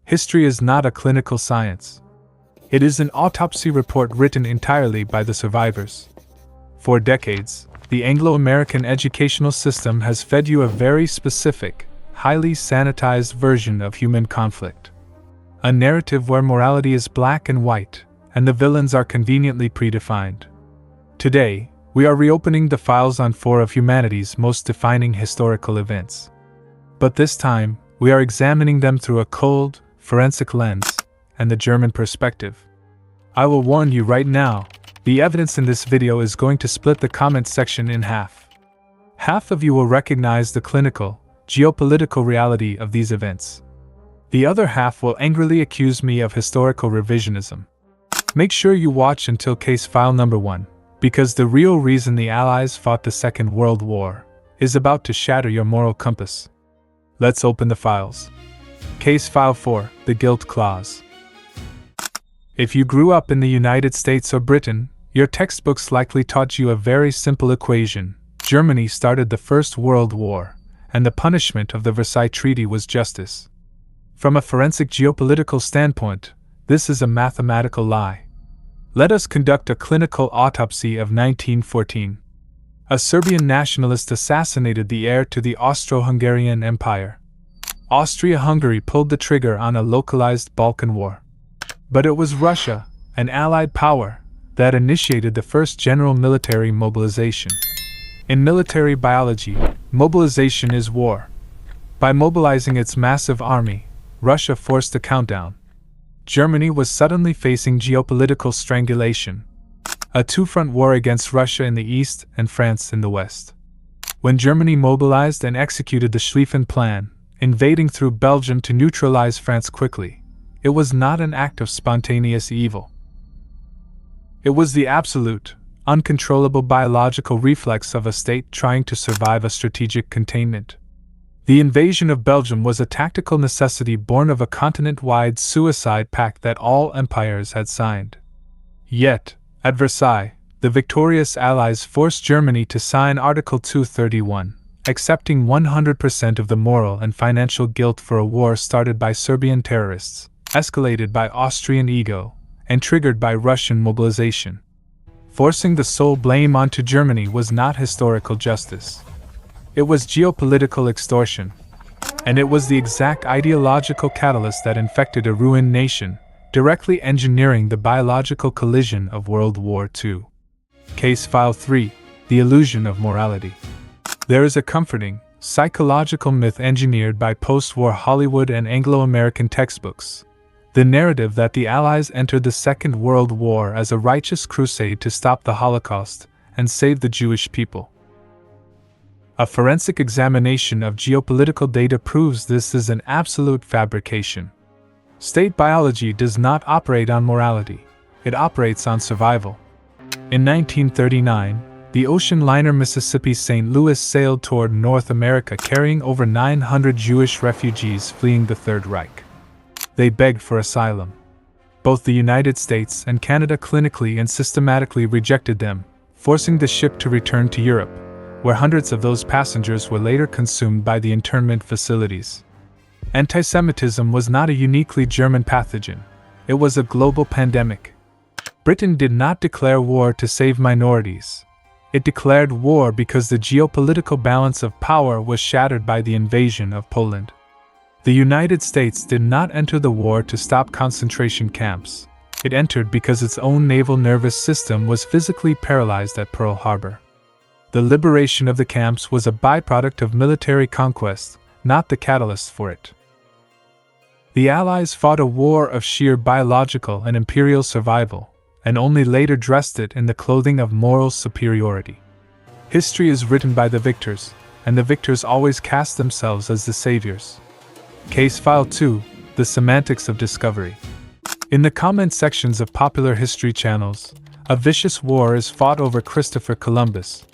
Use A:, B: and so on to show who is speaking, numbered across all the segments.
A: History is not a clinical science. It is an autopsy report written entirely by the survivors. For decades, the Anglo-American educational system has fed you a very specific, highly sanitized version of human conflict. A narrative where morality is black and white, and the villains are conveniently predefined. Today, we are reopening the files on four of humanity's most defining historical events. But this time, we are examining them through a cold, forensic lens, and the German perspective. I will warn you right now, the evidence in this video is going to split the comment section in half. Half of you will recognize the clinical, geopolitical reality of these events. The other half will angrily accuse me of historical revisionism. Make sure you watch until case file number 1, because the real reason the Allies fought the Second World War is about to shatter your moral compass. Let's open the files. Case file 4, the Guilt Clause. If you grew up in the United States or Britain, your textbooks likely taught you a very simple equation. Germany started the First World War, and the punishment of the Versailles Treaty was justice. From a forensic geopolitical standpoint, this is a mathematical lie. Let us conduct a clinical autopsy of 1914. A Serbian nationalist assassinated the heir to the Austro-Hungarian Empire. Austria-Hungary pulled the trigger on a localized Balkan war. But it was Russia, an allied power, that initiated the first general military mobilization. In military biology, mobilization is war. By mobilizing its massive army, Russia forced a countdown. Germany was suddenly facing geopolitical strangulation. A two-front war against Russia in the east and France in the west. When Germany mobilized and executed the Schlieffen Plan, invading through Belgium to neutralize France quickly, it was not an act of spontaneous evil. It was the absolute, uncontrollable biological reflex of a state trying to survive a strategic containment. The invasion of Belgium was a tactical necessity born of a continent-wide suicide pact that all empires had signed. Yet, at Versailles, the victorious Allies forced Germany to sign Article 231, accepting 100% of the moral and financial guilt for a war started by Serbian terrorists, escalated by Austrian ego, and triggered by Russian mobilization. Forcing the sole blame onto Germany was not historical justice. It was geopolitical extortion. And it was the exact ideological catalyst that infected a ruined nation, directly engineering the biological collision of World War II. Case File 3, the Illusion of Morality. There is a comforting, psychological myth engineered by post-war Hollywood and Anglo-American textbooks. The narrative that the Allies entered the Second World War as a righteous crusade to stop the Holocaust and save the Jewish people. A forensic examination of geopolitical data proves this is an absolute fabrication. State biology does not operate on morality, it operates on survival. In 1939, the ocean liner Mississippi St. Louis sailed toward North America carrying over 900 Jewish refugees fleeing the Third Reich. They begged for asylum. Both the United States and Canada clinically and systematically rejected them, forcing the ship to return to Europe, where hundreds of those passengers were later consumed by the internment facilities. Antisemitism was not a uniquely German pathogen, it was a global pandemic. Britain did not declare war to save minorities. It declared war because the geopolitical balance of power was shattered by the invasion of Poland. The United States did not enter the war to stop concentration camps. It entered because its own naval nervous system was physically paralyzed at Pearl Harbor. The liberation of the camps was a byproduct of military conquest, not the catalyst for it. The Allies fought a war of sheer biological and imperial survival, and only later dressed it in the clothing of moral superiority. History is written by the victors, and the victors always cast themselves as the saviors. Case File 2, the Semantics of Discovery. In the comment sections of popular history channels, a vicious war is fought over Christopher Columbus.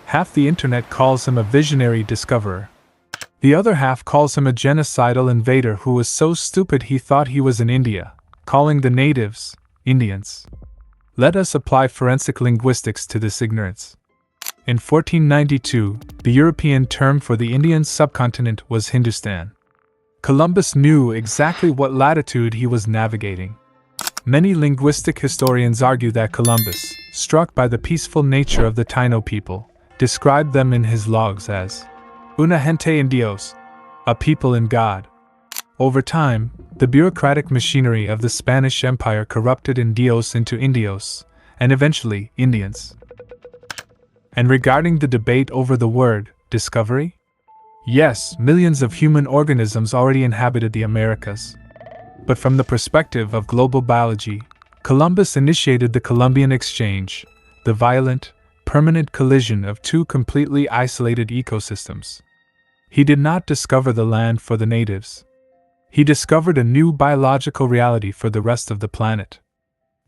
A: Half the internet calls him a visionary discoverer. The other half calls him a genocidal invader who was so stupid he thought he was in India, calling the natives Indians. Let us apply forensic linguistics to this ignorance. In 1492, the European term for the Indian subcontinent was Hindustan. Columbus knew exactly what latitude he was navigating. Many linguistic historians argue that Columbus, struck by the peaceful nature of the Taino people, described them in his logs as una gente en Dios, a people in God. Over time, the bureaucratic machinery of the Spanish Empire corrupted Indios into Indios, and eventually Indians. And regarding the debate over the word, discovery? Yes, millions of human organisms already inhabited the Americas. But from the perspective of global biology, Columbus initiated the Columbian Exchange, the violent, permanent collision of two completely isolated ecosystems. He did not discover the land for the natives. He discovered a new biological reality for the rest of the planet.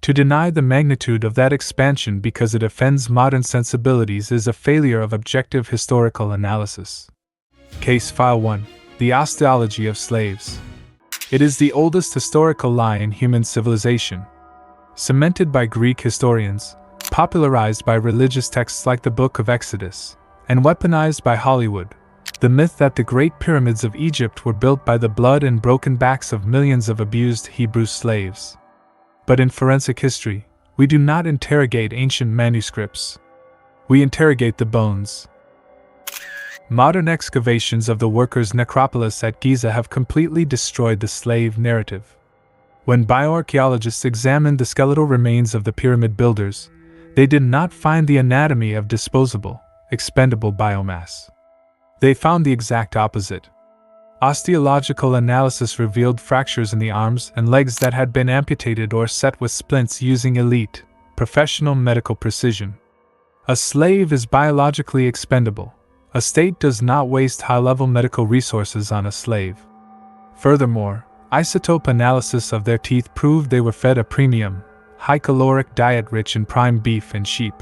A: To deny the magnitude of that expansion because it offends modern sensibilities is a failure of objective historical analysis. Case File 1. The Osteology of Slaves. It is the oldest historical lie in human civilization. Cemented by Greek historians, popularized by religious texts like the Book of Exodus, and weaponized by Hollywood, the myth that the Great Pyramids of Egypt were built by the blood and broken backs of millions of abused Hebrew slaves. But in forensic history, we do not interrogate ancient manuscripts. We interrogate the bones. Modern excavations of the workers' necropolis at Giza have completely destroyed the slave narrative. When bioarchaeologists examined the skeletal remains of the pyramid builders, they did not find the anatomy of disposable, expendable biomass. They found the exact opposite. Osteological analysis revealed fractures in the arms and legs that had been amputated or set with splints using elite, professional medical precision. A slave is biologically expendable. A state does not waste high-level medical resources on a slave. Furthermore, isotope analysis of their teeth proved they were fed a premium, high-caloric diet rich in prime beef and sheep.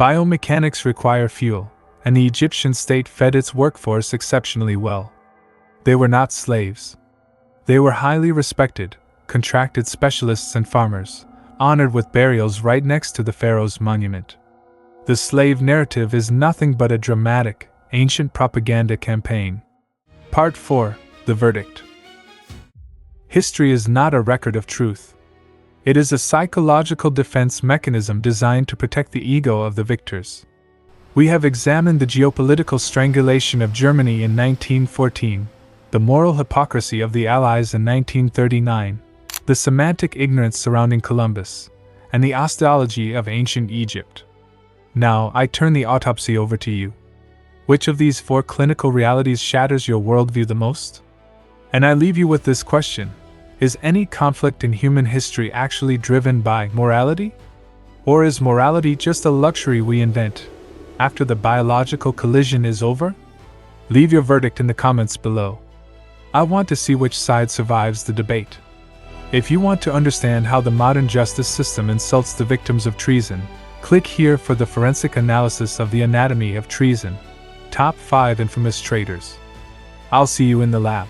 A: Biomechanics require fuel, and the Egyptian state fed its workforce exceptionally well. They were not slaves. They were highly respected, contracted specialists and farmers, honored with burials right next to the pharaoh's monument. The slave narrative is nothing but a dramatic, ancient propaganda campaign. Part 4. The Verdict. History is not a record of truth. It is a psychological defense mechanism designed to protect the ego of the victors. We have examined the geopolitical strangulation of Germany in 1914, the moral hypocrisy of the Allies in 1939, the semantic ignorance surrounding Columbus, and the osteology of ancient Egypt. Now, I turn the autopsy over to you. Which of these four clinical realities shatters your worldview the most? And I leave you with this question: is any conflict in human history actually driven by morality? Or is morality just a luxury we invent after the biological collision is over? Leave your verdict in the comments below. I want to see which side survives the debate. If you want to understand how the modern justice system insults the victims of treason, click here for the forensic analysis of the anatomy of treason. Top 5 infamous traitors. I'll see you in the lab.